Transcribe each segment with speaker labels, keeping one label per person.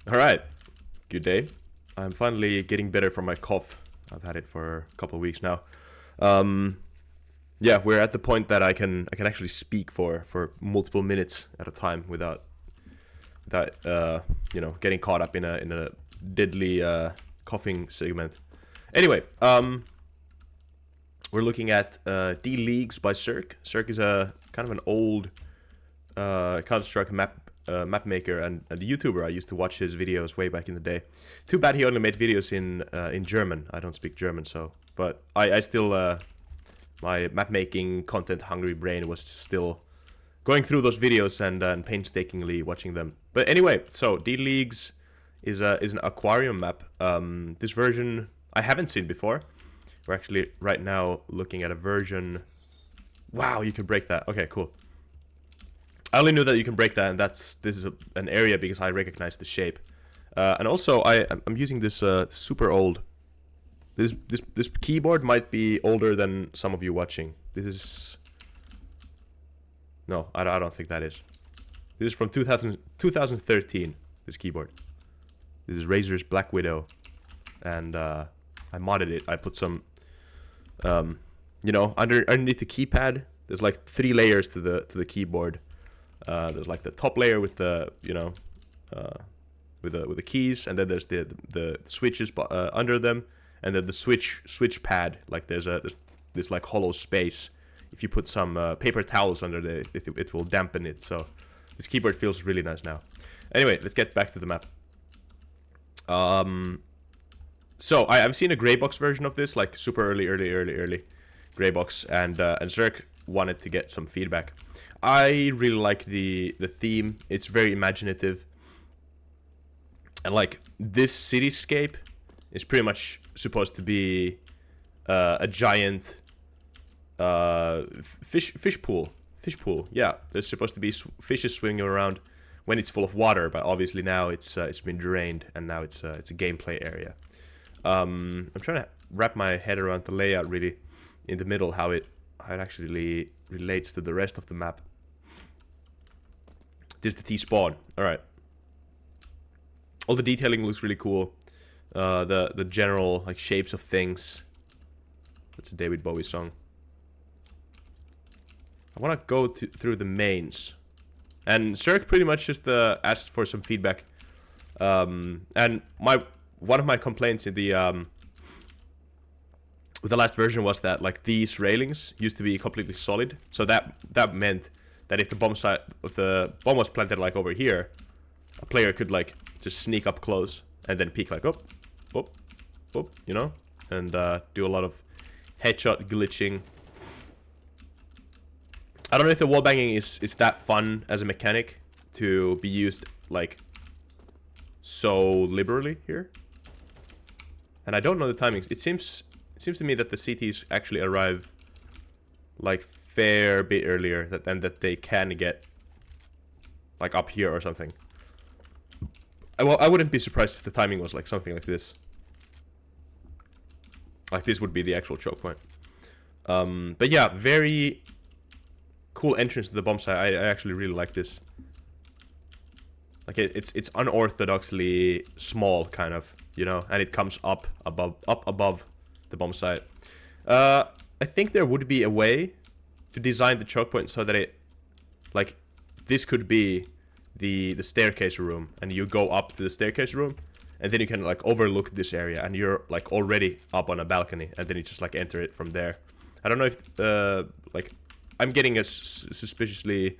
Speaker 1: Alright, good day. I'm finally getting better from my cough. I've had it for a couple of weeks now. Um, yeah, we're at the point that I can actually speak for multiple minutes at a time without getting caught up in a deadly coughing segment. Anyway, we're looking at D Leagues by Sirk. Sirk is a kind of an old Counter-Strike map maker and a YouTuber. I used to watch his videos way back in the day. Too bad he only made videos in German. I don't speak German, but I still my map making content hungry brain was still going through those videos and painstakingly watching them. But anyway, so D Leagues is an aquarium map. This version I haven't seen before. We're actually right now looking at a version. Wow, you can break that. Okay, cool. I only knew that you can break that, and this is an area because I recognize the shape. And also, I'm using this super old. This keyboard might be older than some of you watching. This is no, I don't think that is. This is from 2013. This keyboard. This is Razer's Black Widow, and I modded it. I put some, underneath the keypad. There's like 3 layers to the keyboard. There's like the top layer with the with the keys, and then there's the switches under them, and then the switch pad. Like there's this like hollow space. If you put some paper towels under it will dampen it. So this keyboard feels really nice now. Anyway, let's get back to the map. So I've seen a gray box version of this, like super early gray box, and Zerk wanted to get some feedback. I really like the theme. It's very imaginative, and like this cityscape is pretty much supposed to be a giant fish pool. Yeah, there's supposed to be fishes swimming around when it's full of water, but obviously now it's been drained, and now it's a gameplay area. I'm trying to wrap my head around the layout really in the middle, how it actually relates to the rest of the map. This is the T spawn. All right. All the detailing looks really cool. The general like shapes of things. That's a David Bowie song. I want to go through the mains, and Sirk pretty much just asked for some feedback. And one of my complaints in the with the last version was that like these railings used to be completely solid, so that meant that if the bomb was planted like over here, a player could like just sneak up close and then peek like up, and do a lot of headshot glitching. I don't know if the wall banging is that fun as a mechanic to be used like so liberally here. And I don't know the timings. It seems to me that the CTs actually arrive like fair bit earlier than that they can get like up here or something. I wouldn't be surprised if the timing was like something like this. Like this would be the actual choke point. But yeah, very cool entrance to the bomb site. I actually really like this. Like it's unorthodoxly small, kind of, and it comes up above the bomb site. I think there would be a way to design the choke point so that it, like, this could be the staircase room, and you go up to the staircase room, and then you can like overlook this area, and you're like already up on a balcony, and then you just like enter it from there. I don't know if like I'm getting a suspiciously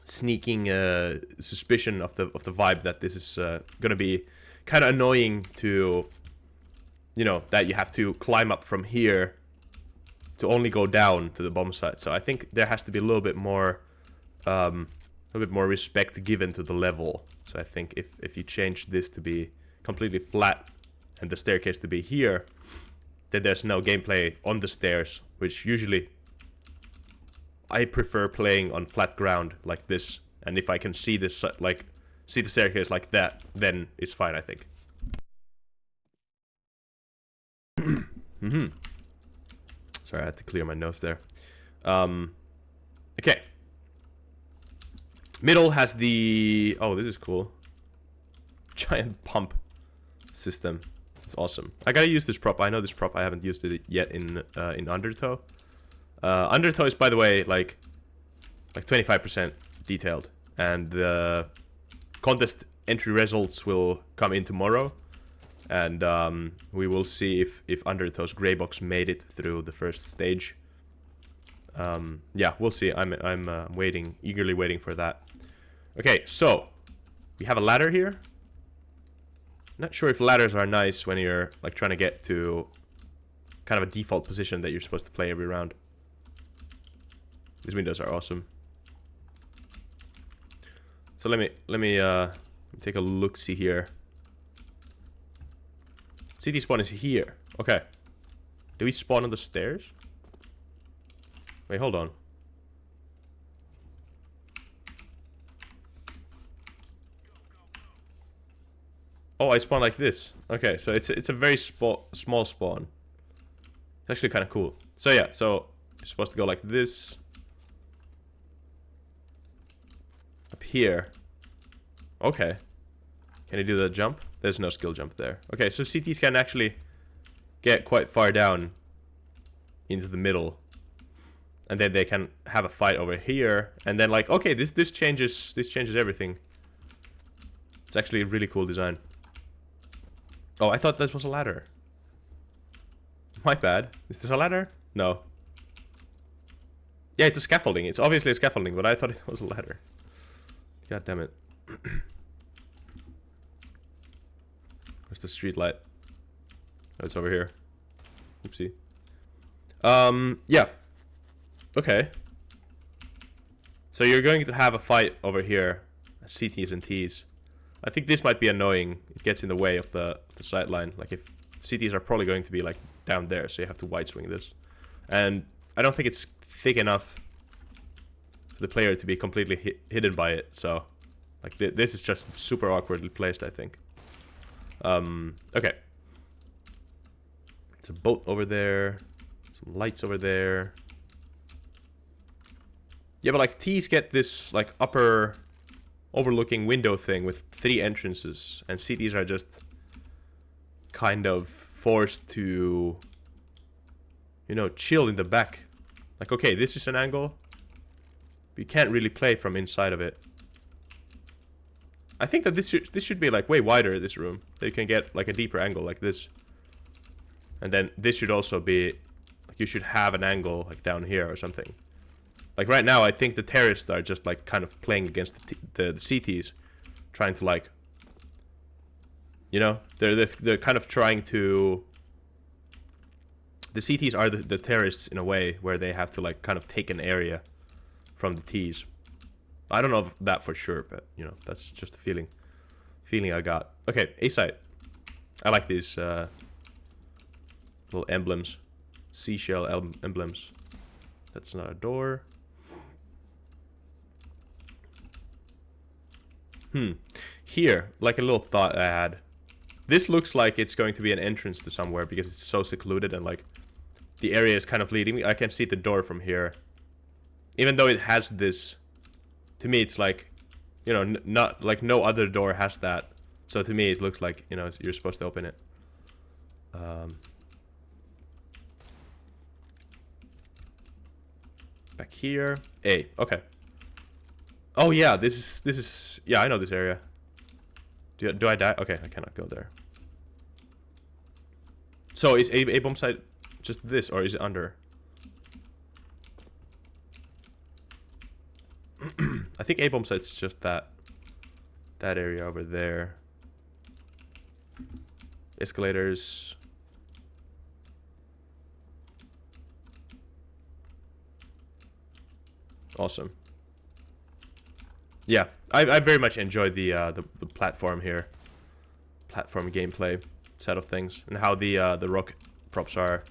Speaker 1: sneaking suspicion of the vibe that this is gonna be kind of annoying to, that you have to climb up from here to only go down to the bomb site. So I think there has to be a little bit more respect given to the level. So I think if you change this to be completely flat and the staircase to be here, then there's no gameplay on the stairs, which usually I prefer playing on flat ground like this. And if I can see this, like, see the staircase like that, then it's fine, I think. Sorry, I had to clear my nose there. Okay. Middle has the... Oh, this is cool. giant pump system. It's awesome. I gotta use this prop. I know this prop. I haven't used it yet in Undertow. Undertow is, by the way, like 25% detailed, and the contest entry results will come in tomorrow, and we will see if Undertow's gray box made it through the first stage. Yeah, we'll see. I'm waiting, eagerly waiting for that. Okay, so we have a ladder here. Not sure if ladders are nice when you're like trying to get to kind of a default position that you're supposed to play every round. These windows are awesome. So let me take a look. See here. CT spawn is here. Okay. Do we spawn on the stairs? Wait, hold on. Oh, I spawn like this. Okay, so it's a very small spawn. It's actually kind of cool. So yeah, so you're supposed to go like this. Up here. Okay. Can you do the jump? There's no skill jump there. Okay, so CTs can actually get quite far down into the middle. And then they can have a fight over here. And then like, okay, this changes everything. It's actually a really cool design. Oh, I thought this was a ladder. My bad. Is this a ladder? No. Yeah, it's a scaffolding. It's obviously a scaffolding, but I thought it was a ladder. God damn it. Where's the street light? Oh, it's over here. Oopsie. Yeah. Okay. So you're going to have a fight over here. CTs and Ts. I think this might be annoying. It gets in the way of the sight line. Like if CTs are probably going to be like down there, so you have to wide swing this. And I don't think it's thick enough for the player to be completely hidden by it. So like this is just super awkwardly placed, I think. Okay. There's a boat over there. Some lights over there. Yeah, but like T's get this like upper overlooking window thing with 3 entrances, and CTs are just kind of forced to, you know, chill in the back. Like, okay, this is an angle. You can't really play from inside of it. I think that this should be like way wider, this room. So you can get like a deeper angle like this. And then this should also be, like, you should have an angle like down here or something. Like right now, I think the terrorists are just like kind of playing against the CTs, trying to like, you know, they're kind of trying to. The CTs are the terrorists in a way where they have to like kind of take an area from the Ts. I don't know that for sure, but you know, that's just a feeling I got. Okay, A site. I like these little emblems, seashell emblems. That's not a door. Here, like a little thought I had. This looks like it's going to be an entrance to somewhere because it's so secluded and like the area is kind of leading me. I can see the door from here. Even though it has this, to me it's like, you know, not like no other door has that. So to me it looks like, you know, you're supposed to open it. Back here. A. Okay. Oh yeah, this is yeah, I know this area. Do I die? Okay, I cannot go there. So is A bomb site just this, or is it under? I think A bomb site's just that area over there. Escalators. Awesome. Yeah, I very much enjoyed the platform here, platform gameplay set of things, and how the rock props are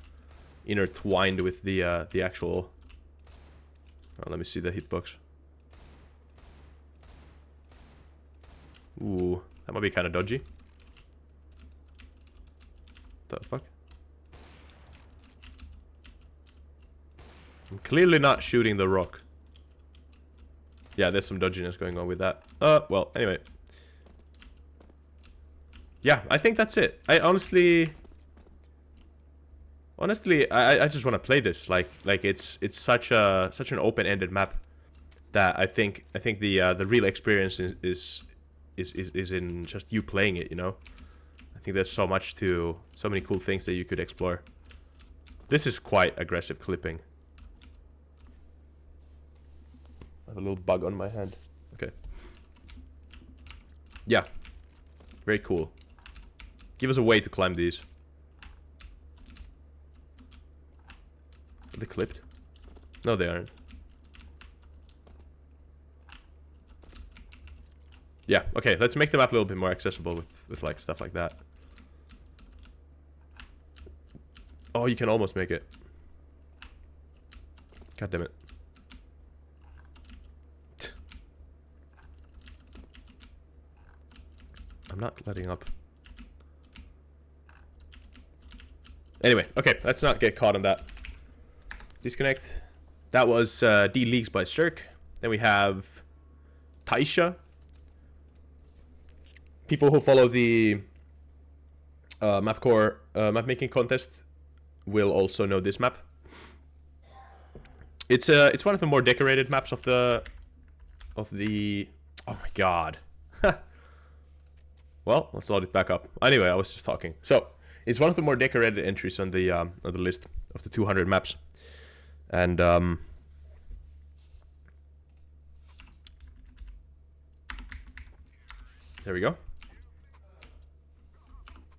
Speaker 1: intertwined with the actual. Oh, let me see the hitbox. Ooh, that might be kind of dodgy. The fuck? I'm clearly not shooting the rock. Yeah, there's some dodginess going on with that. Well, anyway. yeah, I think that's it. I honestly, I just want to play this. Like it's such an open-ended map that I think the real experience is in just you playing it. You know, I think there's so many cool things that you could explore. This is quite aggressive clipping. I have a little bug on my hand. Okay. Yeah. Very cool. Give us a way to climb these. Are they clipped? No, they aren't. Yeah, okay, let's make the map a little bit more accessible with like stuff like that. Oh, you can almost make it. God damn it. I'm not letting up. Anyway, okay, let's not get caught on that. Disconnect. That was D Leagues by Sirk. Then we have Taisha. People who follow the mapcore map making contest will also know this map. It's one of the more decorated maps of the oh my god. Well, let's load it back up. Anyway, I was just talking. So it's one of the more decorated entries on the list of the 200 maps, and there we go.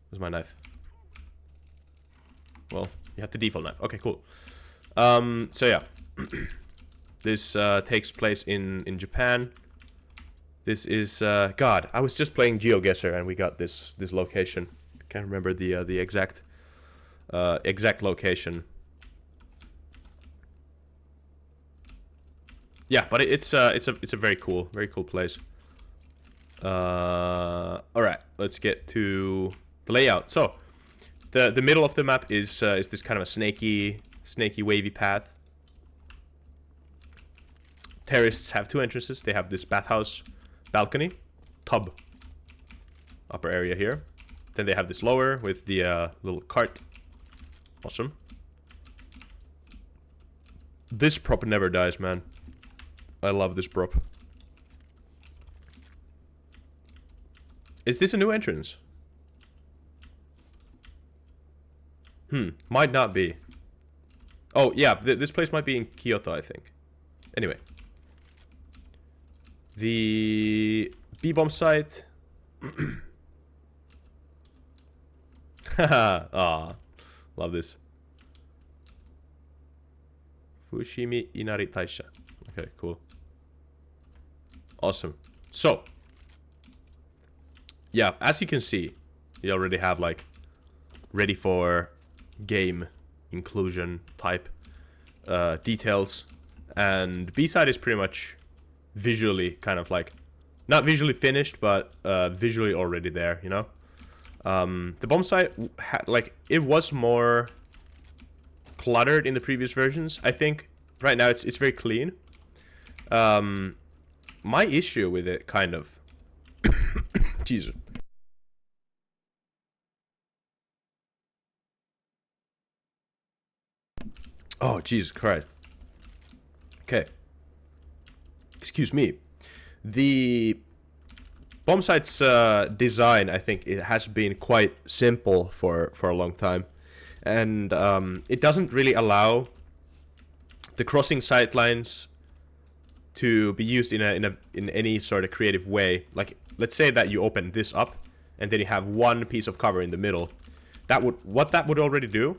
Speaker 1: Where's my knife? Well, you have the default knife. Okay, cool. So yeah, this takes place in Japan. This is God. I was just playing GeoGuessr and we got this location. I can't remember the exact location. Yeah, but it's a very cool place. All right, let's get to the layout. So the middle of the map is this kind of a snaky wavy path. Terrorists have two entrances. They have this bathhouse balcony, tub, upper area here. Then they have this lower with the little cart. Awesome. This prop never dies, man. I love this prop. Is this a new entrance? Might not be. Oh, yeah, this place might be in Kyoto, I think. Anyway. The B-bomb site. Haha, ah, love this. Fushimi Inari Taisha. Okay, cool. Awesome. So, yeah, as you can see, you already have like ready for game inclusion type details, and B-side is pretty much visually kind of like not visually finished, but visually already there, you know. The bomb site like it was more cluttered in the previous versions. I think right now it's very clean. My issue with it kind of Jesus. Oh, Jesus Christ. Okay. Excuse me. The bomb site's design, I think it has been quite simple for a long time. And it doesn't really allow the crossing sightlines to be used in any sort of creative way. Like, let's say that you open this up and then you have one piece of cover in the middle. What that would already do,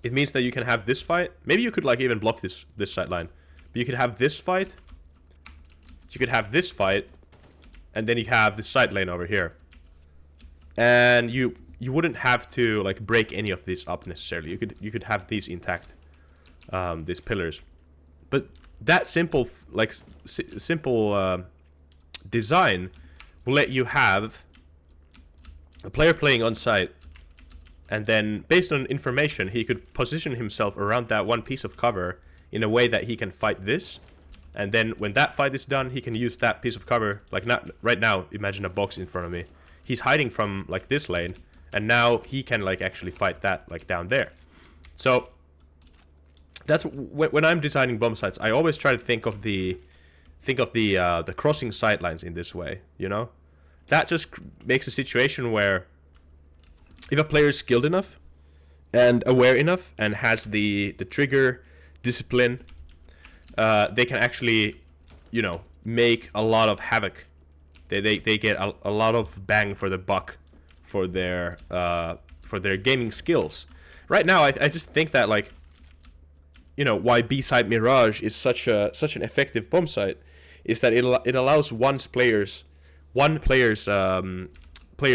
Speaker 1: it means that you can have this fight. Maybe you could like even block this sightline. But you could have this fight. You could have this fight, and then you have this side lane over here. And you wouldn't have to like break any of these up necessarily. You could have these intact, these pillars. But that simple design will let you have a player playing on site, and then based on information, he could position himself around that one piece of cover in a way that he can fight this. And then when that fight is done, he can use that piece of cover. Like, not right now, imagine a box in front of me. he's hiding from like this lane, and now he can like actually fight that like down there. So that's when I'm designing bomb sites, I always try to think of the crossing sightlines in this way, you know? That just makes a situation where if a player is skilled enough and aware enough and has the trigger discipline, they can actually, you know, make a lot of havoc. They get a lot of bang for the buck for their gaming skills. Right now, I just think that, like, you know, why B-side Mirage is such an effective bomb site is that it allows one player's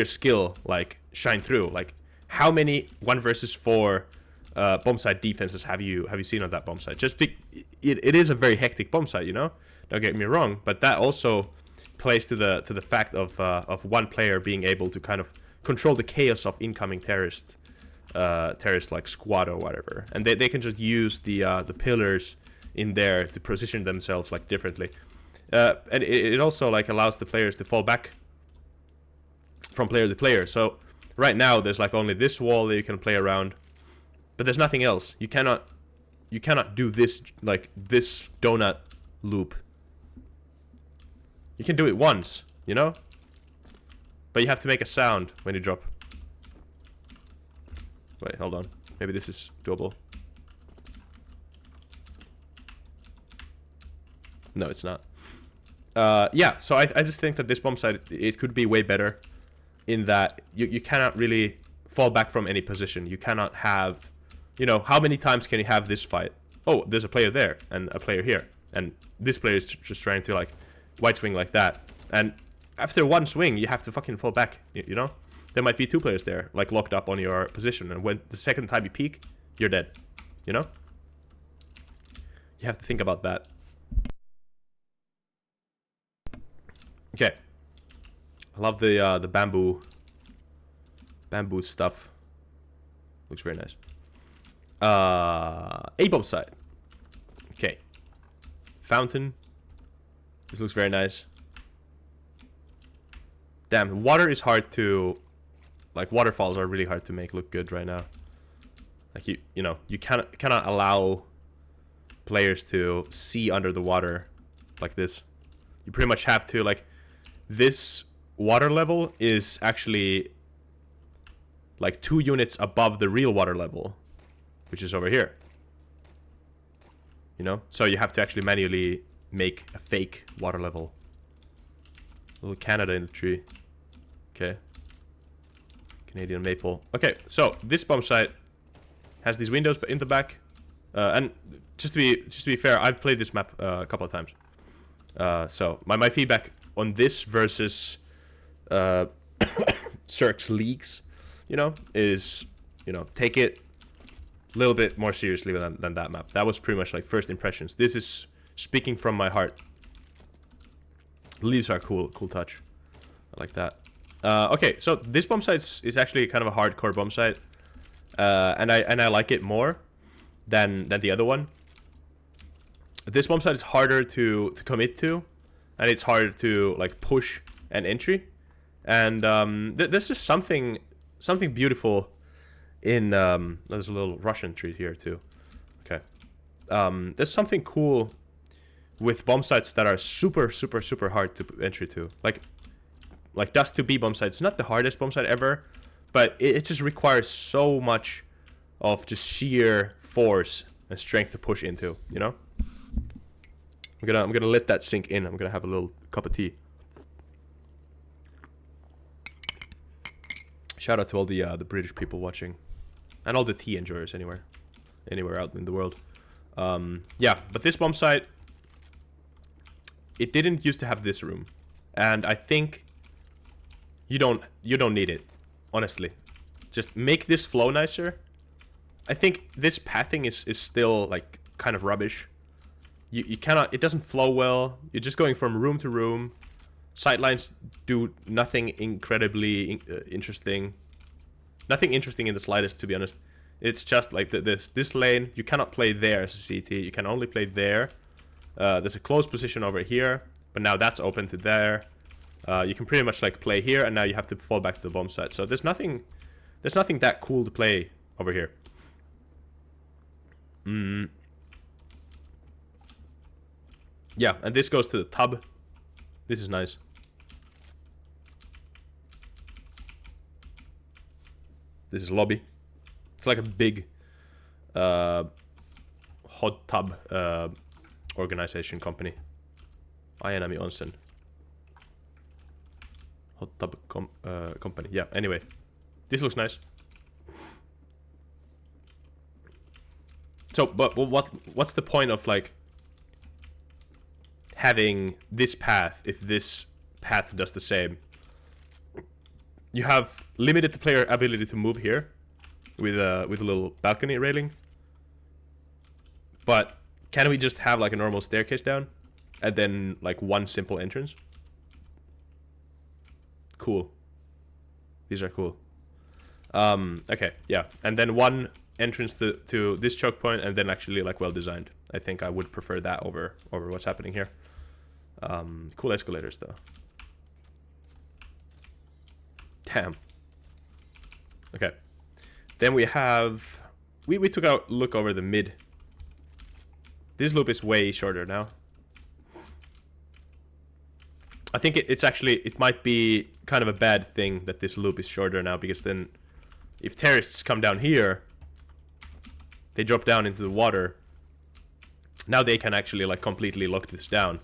Speaker 1: skill like shine through. Like, how many 1 versus 4 bomb site defenses have you seen on that bomb site? It is a very hectic bomb site, you know. Don't get me wrong, but that also plays to the fact of one player being able to kind of control the chaos of incoming terrorist like squad or whatever, and they can just use the pillars in there to position themselves like differently, and it also like allows the players to fall back from player to player. So right now there's like only this wall that you can play around, but there's nothing else. You cannot do this, like this donut loop. You can do it once, you know, but you have to make a sound when you drop. Wait, hold on. Maybe this is doable. No, it's not. Yeah, so I just think that this bomb site, it could be way better in that you cannot really fall back from any position. You cannot have, you know, how many times can you have this fight? Oh, there's a player there and a player here. And this player is just trying to, like, white swing like that. And after one swing, you have to fucking fall back, you know? There might be 2 players there, like, locked up on your position. And when the second time you peek, you're dead, you know? You have to think about that. Okay. I love the bamboo stuff. Looks very nice. A-bomb site. Okay. Fountain. This looks very nice. Damn, water is hard to... Like, waterfalls are really hard to make look good right now. Like, you know, you cannot allow players to see under the water like this. You pretty much have to, like... This water level is actually like 2 units above the real water level, which is over here. You know? So you have to actually manually make a fake water level. A little Canada in the tree. Okay. Canadian maple. Okay, so this bomb site has these windows in the back. And just to be fair, I've played this map a couple of times. So my feedback on this versus Sirk's leagues, you know, is, you know, take it a little bit more seriously than that map. That was pretty much like first impressions. This is speaking from my heart. The leaves are cool touch. I like that. Okay, so this bomb site is actually kind of a hardcore bomb site, and I like it more than the other one. This bomb site is harder to commit to, and it's harder to like push an entry, and there's just something beautiful in there's a little Russian tree here too. Okay, there's something cool with bomb sites that are super hard to entry to, like Dust 2B bomb site. It's not the hardest bomb site ever, but it just requires so much of just sheer force and strength to push into, you know. I'm gonna let that sink in. I'm gonna have a little cup of tea. Shout out to all the British people watching, and all the tea enjoyers anywhere out in the world. Yeah, but this bomb site, it didn't used to have this room, and I think you don't need it, honestly. Just make this flow nicer. I think this pathing is still like kind of rubbish. You cannot, it doesn't flow well. You're just going from room to room. Sightlines do nothing incredibly interesting. Nothing interesting in the slightest, to be honest. It's just like this lane. You cannot play there as a CT. You can only play there. There's a closed position over here, but now that's open to there. You can pretty much like play here, and now you have to fall back to the bomb site. So there's nothing that cool to play over here. Yeah, and this goes to the tub. This is nice. This is lobby. It's like a big hot tub organization company. Ayanami Onsen. Hot tub company. Yeah, anyway. This looks nice. So, but what's the point of like having this path if this path does the same? You have limited the player ability to move here with a little balcony railing. But can we just have like a normal staircase down and then like one simple entrance? Cool. These are cool. Okay, yeah, and then one entrance to this choke point, and then actually like well designed. I think I would prefer that over what's happening here. Cool escalators though. Damn. Okay. Then we have we took a look over the mid. This loop is way shorter now. I think it might be kind of a bad thing that this loop is shorter now, because then if terrorists come down here, they drop down into the water. Now they can actually like completely lock this down.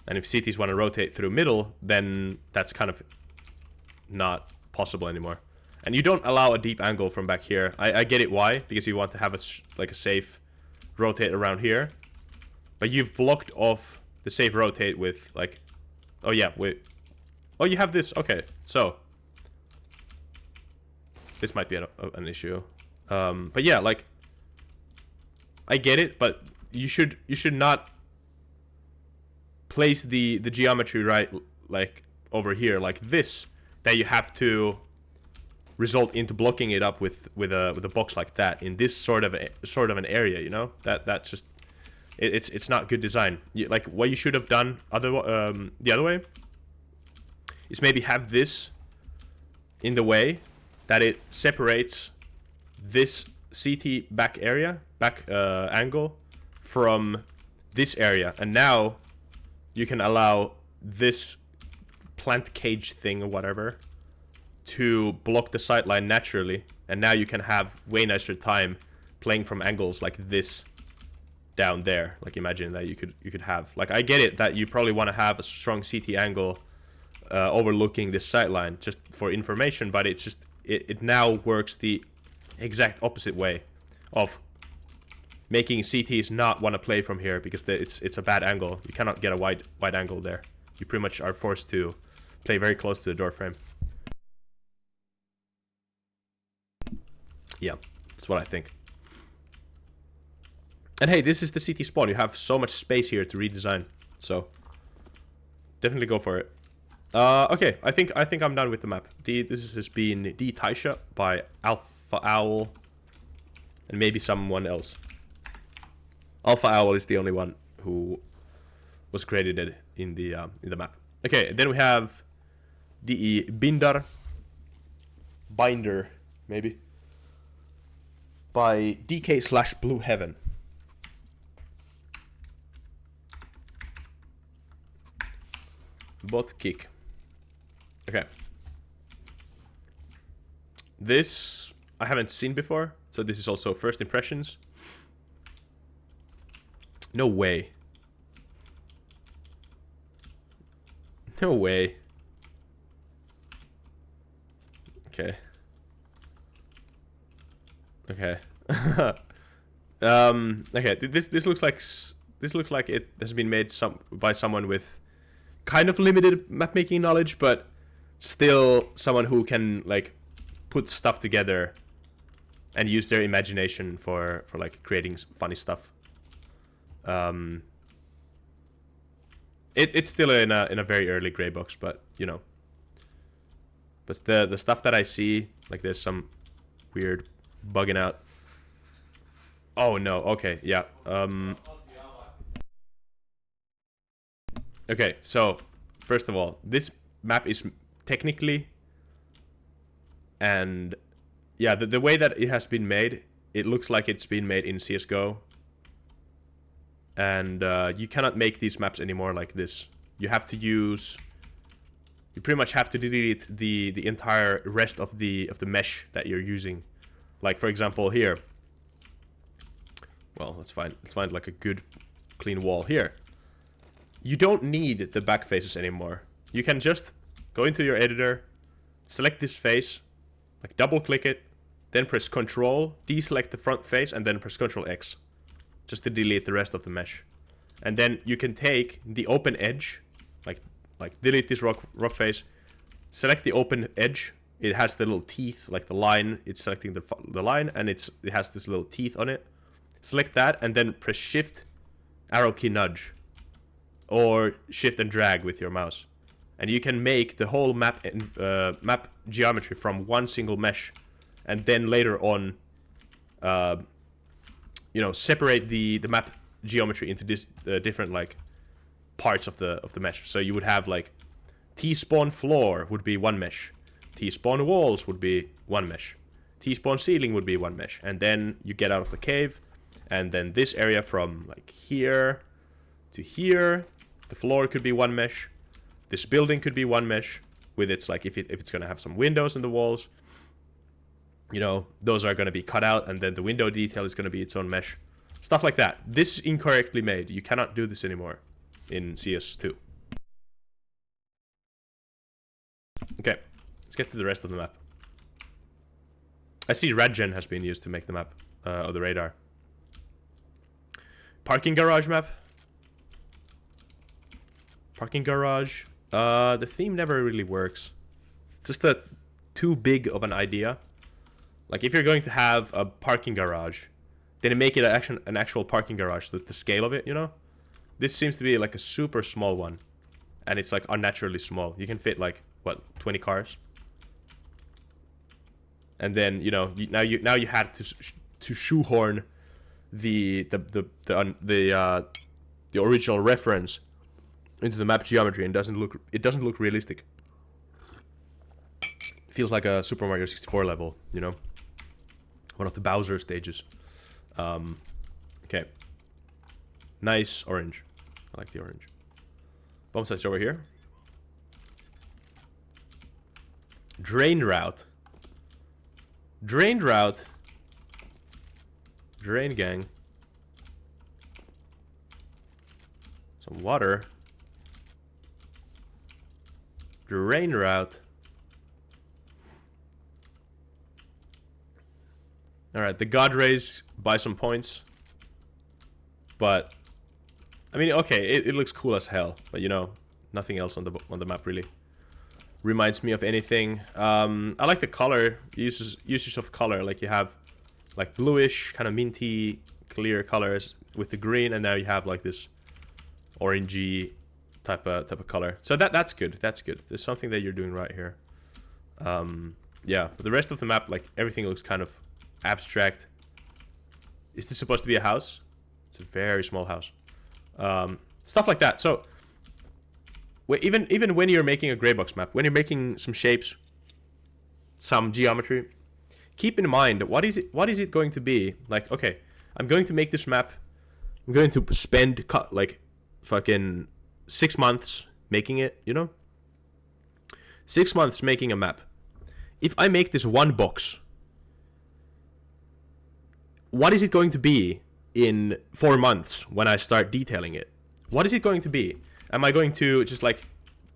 Speaker 1: And if CTs want to rotate through middle, then that's kind of not possible anymore. And you don't allow a deep angle from back here. I get it why, because you want to have a safe rotate around here. But you've blocked off the safe rotate with like, oh yeah, wait. Oh, you have this. Okay, so this might be an issue. But yeah, like I get it, but you should not place the geometry right like over here like this, that you have to result into blocking it up with a box like that in this sort of an area, you know? That's just it's not good design. Like what you should have done the other way is maybe have this in the way that it separates this CT back angle from this area, and now you can allow this plant cage thing or whatever to block the sightline naturally, and now you can have way nicer time playing from angles like this down there. Like imagine that you could have, like, I get it that you probably want to have a strong CT angle overlooking this sightline just for information, but it's just it now works the exact opposite way of making CTs not want to play from here, because it's a bad angle. You cannot get a wide angle there. You pretty much are forced to play very close to the door frame. Yeah, that's what I think. And hey, this is the CT spawn. You have so much space here to redesign, so definitely go for it. Okay, I think I'm done with the map. This has been the Taisha by alphaowl and maybe someone else. Alphaowl is the only one who was credited in the map. Okay, then we have the binder maybe by DK/Blue Heaven. Bot kick. Okay. This I haven't seen before, so this is also first impressions. No way. No way. Okay. Okay. Okay. This looks like it has been made by someone with kind of limited map making knowledge, but still someone who can like put stuff together and use their imagination for like creating funny stuff. It's still in a very early gray box, but you know. But the stuff that I see, like there's some weird bugging out. Oh no, okay, yeah. Okay, so first of all, this map is technically, and yeah, the way that it has been made, it looks like it's been made in CSGO. And you cannot make these maps anymore like this. You have to use... You pretty much have to delete the entire rest of the mesh that you're using. Like, for example, here. Well, let's find like a good clean wall here. You don't need the back faces anymore. You can just go into your editor, select this face, like double click it, then press Ctrl, deselect the front face, and then press Ctrl X. Just to delete the rest of the mesh. And then you can take the open edge, like delete this rock face, select the open edge. It has the little teeth, like the line. It's selecting the line, and it has this little teeth on it. Select that, and then press Shift, arrow key nudge, or Shift and drag with your mouse, and you can make the whole map geometry from one single mesh, and then later on, you know, separate the map geometry into this different like parts of the mesh. So you would have like T-spawn floor would be one mesh, T-spawn walls would be one mesh, T-spawn ceiling would be one mesh, and then you get out of the cave, and then this area from like here to here, the floor could be one mesh, this building could be one mesh with its like if it's gonna have some windows in the walls, you know, those are gonna be cut out, and then the window detail is gonna be its own mesh. Stuff like that. This is incorrectly made. You cannot do this anymore in CS2. Okay, let's get to the rest of the map. I see Radgen has been used to make the map, or the radar. Parking garage map. Parking garage. The theme never really works. Just too big of an idea. Like if you're going to have a parking garage, then make it an actual parking garage, the scale of it, you know? This seems to be like a super small one. And it's like unnaturally small. You can fit like, what, 20 cars? And then, you know, now you had to shoehorn the original reference into the map geometry, and it doesn't look realistic. It feels like a Super Mario 64 level, you know? One of the Bowser stages. Okay. Nice orange. I like the orange. Bomb sites over here. Drain route. Drain route. Drain gang. Some water. Drain route. Alright, the God Rays buy some points. But I mean, okay, it looks cool as hell, but you know, nothing else on the map really reminds me of anything. I like the color, uses of color, like you have like bluish, kind of minty, clear colors with the green, and now you have like this orangey type of color. So that's good. That's good. There's something that you're doing right here. Yeah, but the rest of the map, like everything looks kind of abstract. Is this supposed to be a house? It's a very small house. Stuff like that. So even when you're making a gray box map, when you're making some shapes, some geometry, keep in mind what is it going to be. Like, okay, I'm going to make this map. I'm going to spend like fucking 6 months making it, you know? 6 months making a map. If I make this one box, what is it going to be in 4 months when I start detailing it? What is it going to be? Am I going to just like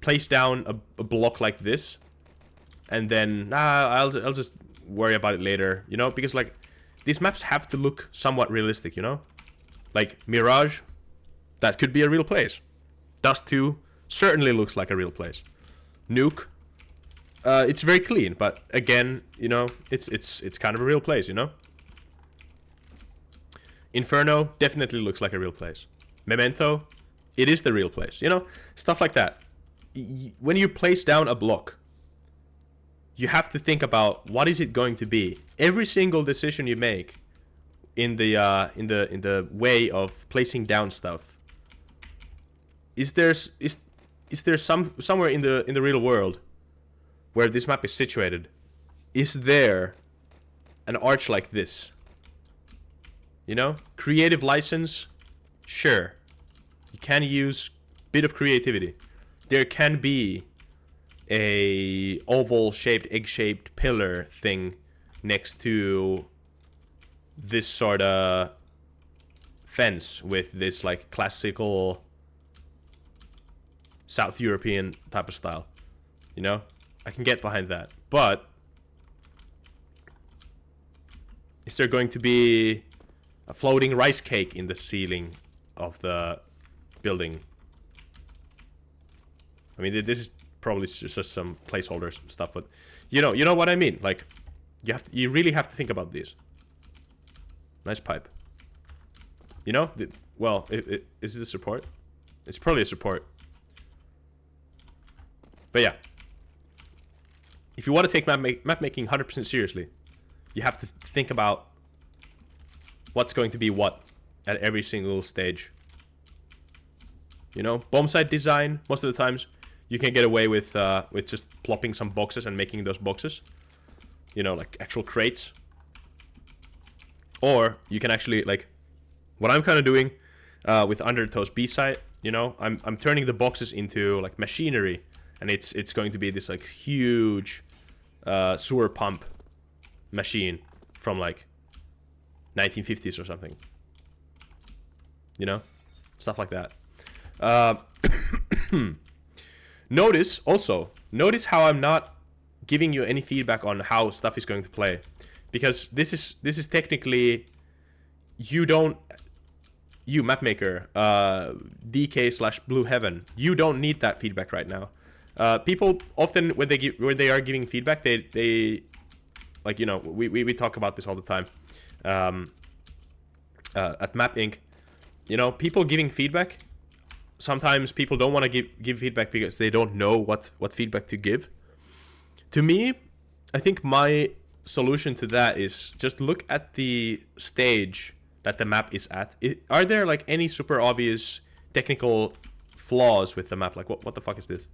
Speaker 1: place down a block like this, and then I'll just worry about it later, you know? Because like these maps have to look somewhat realistic, you know? Like Mirage, that could be a real place. Dust 2 certainly looks like a real place. Nuke, it's very clean, but again, you know, it's kind of a real place, you know? Inferno definitely looks like a real place. Memento, it is the real place, you know? Stuff like that. When you place down a block, you have to think about what is it going to be. Every single decision you make in the way of placing down stuff, is is there somewhere in the real world where this map is situated? Is there an arch like this? You know, creative license, sure. You can use a bit of creativity. There can be a oval-shaped, egg-shaped pillar thing next to this sort of fence with this like classical South European type of style. You know, I can get behind that. But is there going to be a floating rice cake in the ceiling of the building? I mean, this is probably just some placeholders stuff, but you know what I mean. Like, you really have to think about these. Nice pipe. You know, well, is it a support? It's probably a support. But yeah, if you want to take map making 100% seriously, you have to think about what's going to be what at every single stage. You know, bomb site design, most of the times you can get away with just plopping some boxes and making those boxes, you know, like actual crates. Or you can actually, like, what I'm kind of doing with Undertow's B site, you know, I'm turning the boxes into like machinery, and it's going to be this like huge sewer pump machine from like 1950s or something. You know, stuff like that. Notice how I'm not giving you any feedback on how stuff is going to play, because this is technically you mapmaker, DK/Blue Heaven, you don't need that feedback right now. People often when they are giving feedback, they like, you know, we talk about this all the time at Map Inc. You know, people giving feedback, sometimes people don't want to give feedback because they don't know what feedback to give. To me, I think my solution to that is just look at the stage that the map is at. Are there like any super obvious technical flaws with the map? Like what the fuck is this?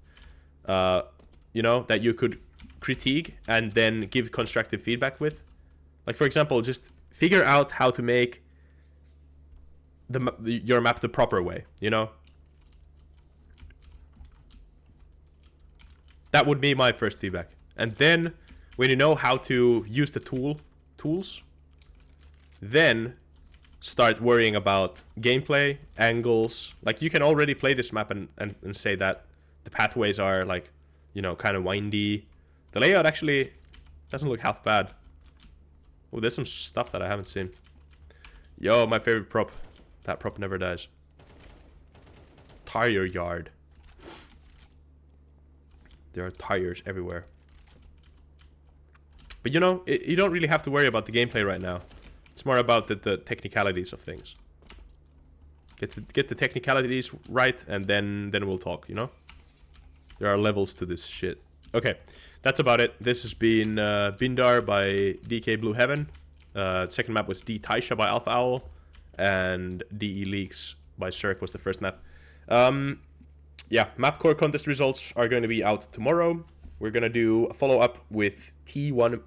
Speaker 1: You know, that you could critique and then give constructive feedback with. Like, for example, just figure out how to make your map the proper way, you know? That would be my first feedback. And then when you know how to use the tools, then start worrying about gameplay, angles. Like, you can already play this map and say that the pathways are like, you know, kind of windy. The layout actually doesn't look half bad. Oh, there's some stuff that I haven't seen. Yo, my favorite prop. That prop never dies. Tire yard. There are tires everywhere. But you know, you don't really have to worry about the gameplay right now. It's more about the technicalities of things. Get the technicalities right, and then we'll talk, you know? There are levels to this shit. Okay, that's about it. This has been Bindar by DK Blue Heaven. Second map was D Taisha by alphaowl. And DE Leaks by Sirk was the first map. Yeah, map core contest results are going to be out tomorrow. We're going to do a follow-up with T1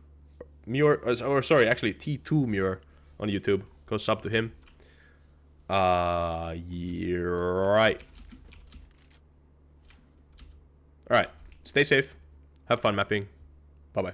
Speaker 1: Muir, or sorry, actually T2 Muir on YouTube. Go sub to him. Yeah, right. Alright, stay safe. Have fun mapping. Bye-bye.